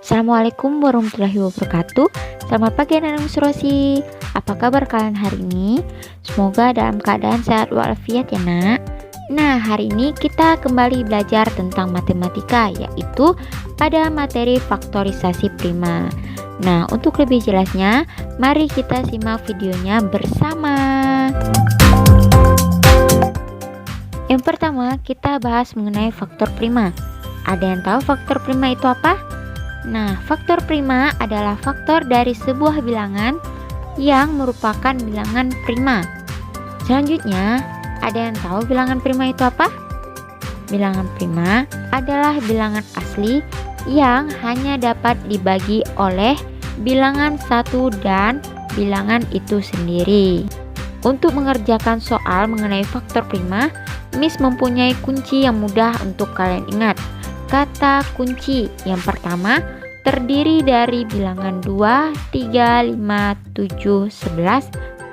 Assalamualaikum warahmatullahi wabarakatuh. Selamat pagi anak-anak Rosi. Apa kabar kalian hari ini? Semoga dalam keadaan sehat walafiat ya nak. Nah, hari ini kita kembali belajar tentang matematika, yaitu pada materi faktorisasi prima. Nah, untuk lebih jelasnya, mari kita simak videonya bersama. Yang pertama, kita bahas mengenai faktor prima. Ada yang tahu faktor prima itu apa? Nah, faktor prima adalah faktor dari sebuah bilangan yang merupakan bilangan prima. Selanjutnya, ada yang tahu bilangan prima itu apa? Bilangan prima adalah bilangan asli yang hanya dapat dibagi oleh bilangan satu dan bilangan itu sendiri. Untuk mengerjakan soal mengenai faktor prima, Miss mempunyai kunci yang mudah untuk kalian ingat. Kata kunci yang pertama terdiri dari bilangan 2, 3, 5, 7, 11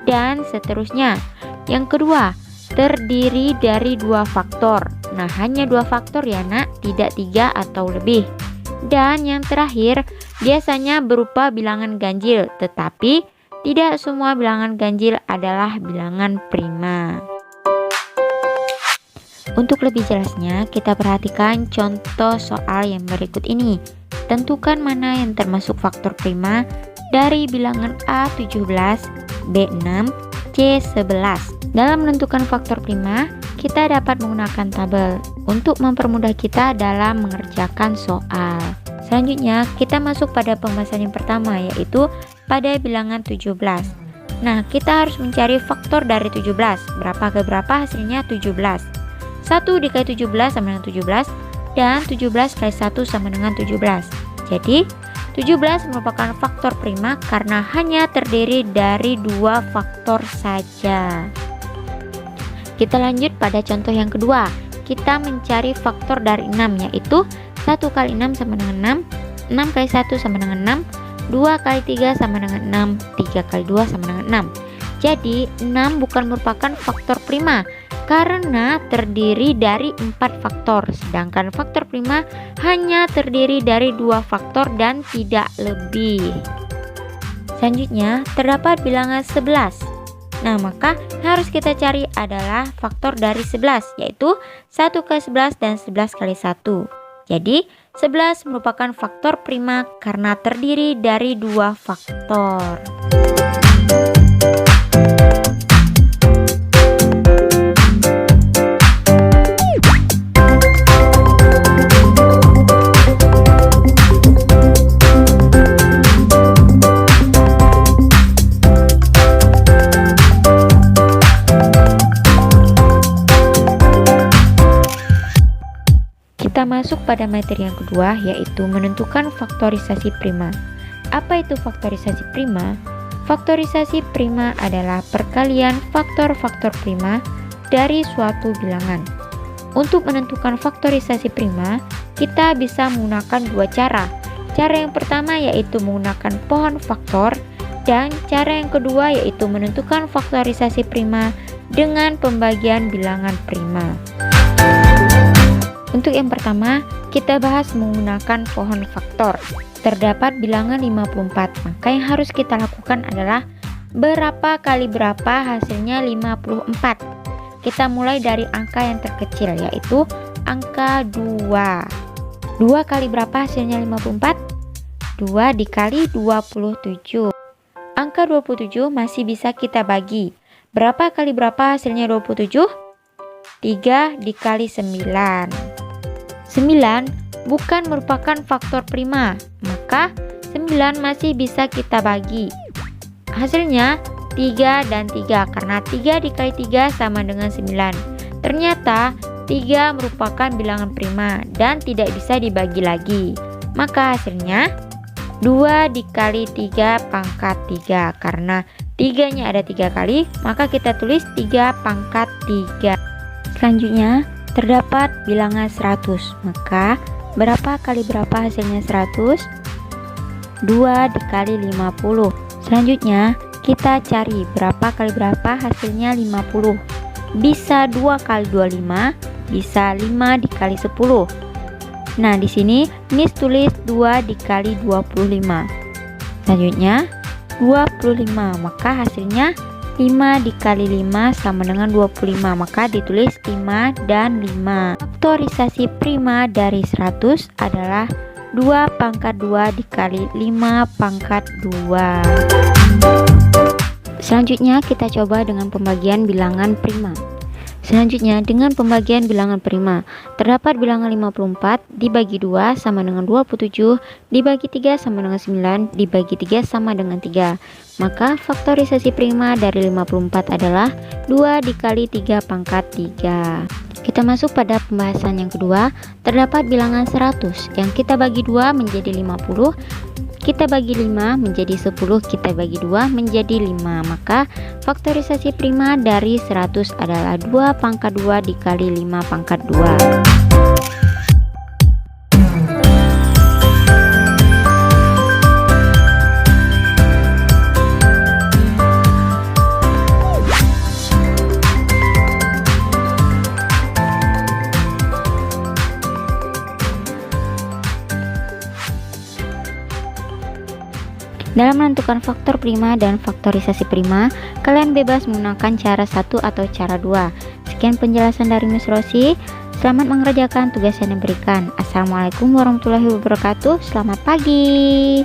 dan seterusnya. Yang kedua terdiri dari dua faktor. Nah, hanya dua faktor ya nak, tidak 3 atau lebih. Dan yang terakhir biasanya berupa bilangan ganjil, tetapi tidak semua bilangan ganjil adalah bilangan prima. Untuk lebih jelasnya, kita perhatikan contoh soal yang berikut ini. Tentukan mana yang termasuk faktor prima dari bilangan A17, B6, C11. Dalam menentukan faktor prima, kita dapat menggunakan tabel untuk mempermudah kita dalam mengerjakan soal. Selanjutnya, kita masuk pada pembahasan yang pertama, yaitu pada bilangan 17. Nah, kita harus mencari faktor dari 17. Berapa ke berapa hasilnya 17. 1 dikali 17 sama dengan 17 dan 17 kali 1 sama dengan 17. Jadi 17 merupakan faktor prima karena hanya terdiri dari dua faktor saja. Kita lanjut pada contoh yang kedua. Kita mencari faktor dari 6, yaitu 1 kali 6 sama dengan 6, 6 kali 1 sama dengan 6, 2 kali 3 sama dengan 6, 3 kali 2 sama dengan 6. Jadi 6 bukan merupakan faktor prima karena terdiri dari 4 faktor, sedangkan faktor prima hanya terdiri dari 2 faktor dan tidak lebih. Selanjutnya, terdapat bilangan 11. Nah, maka harus kita cari adalah faktor dari 11, yaitu 1 kali 11 dan 11 kali 1. Jadi, 11 merupakan faktor prima karena terdiri dari 2 faktor. Kita masuk pada materi yang kedua, yaitu menentukan faktorisasi prima. Apa itu faktorisasi prima? Faktorisasi prima adalah perkalian faktor-faktor prima dari suatu bilangan. Untuk menentukan faktorisasi prima, kita bisa menggunakan dua cara. Cara yang pertama yaitu menggunakan pohon faktor, dan cara yang kedua yaitu menentukan faktorisasi prima dengan pembagian bilangan prima. Untuk yang pertama, kita bahas menggunakan pohon faktor. Terdapat bilangan 54, maka yang harus kita lakukan adalah berapa kali berapa hasilnya 54. Kita mulai dari angka yang terkecil, yaitu angka 2. 2 kali berapa hasilnya 54? 2 dikali 27. Angka 27 masih bisa kita bagi. Berapa kali berapa hasilnya 27? 3 dikali 9. 9 bukan merupakan faktor prima, maka 9 masih bisa kita bagi. Hasilnya 3 dan 3 karena 3 dikali 3 sama dengan 9. Ternyata 3 merupakan bilangan prima dan tidak bisa dibagi lagi. Maka hasilnya 2 dikali 3 pangkat 3. Karena 3-nya ada 3 kali, maka kita tulis 3 pangkat 3. Selanjutnya terdapat bilangan 100, maka berapa kali berapa hasilnya 100? 2 dikali 50. Selanjutnya kita cari berapa kali berapa hasilnya 50. Bisa 2 kali 25, bisa 5 dikali 10. Nah, di sini Miss tulis 2 dikali 25. Selanjutnya 25, maka hasilnya 5 dikali 5 sama dengan 25, maka ditulis 5 dan 5. Faktorisasi prima dari 100 adalah 2 pangkat 2 dikali 5 pangkat 2. Selanjutnya kita coba dengan pembagian bilangan prima. Selanjutnya dengan pembagian bilangan prima, terdapat bilangan 54 dibagi 2 sama dengan 27, dibagi 3 sama dengan 9, dibagi 3 sama dengan 3. Maka faktorisasi prima dari 54 adalah 2 dikali 3 pangkat 3. Kita masuk pada pembahasan yang kedua. Terdapat bilangan 100 yang kita bagi 2 menjadi 50, kita bagi 5 menjadi 10, kita bagi 2 menjadi 5. Maka faktorisasi prima dari 100 adalah 2 pangkat 2 dikali 5 pangkat 2. Dalam menentukan faktor prima dan faktorisasi prima, kalian bebas menggunakan cara 1 atau cara 2. Sekian penjelasan dari Miss Rosi. Selamat mengerjakan tugas yang diberikan. Assalamualaikum warahmatullahi wabarakatuh. Selamat pagi.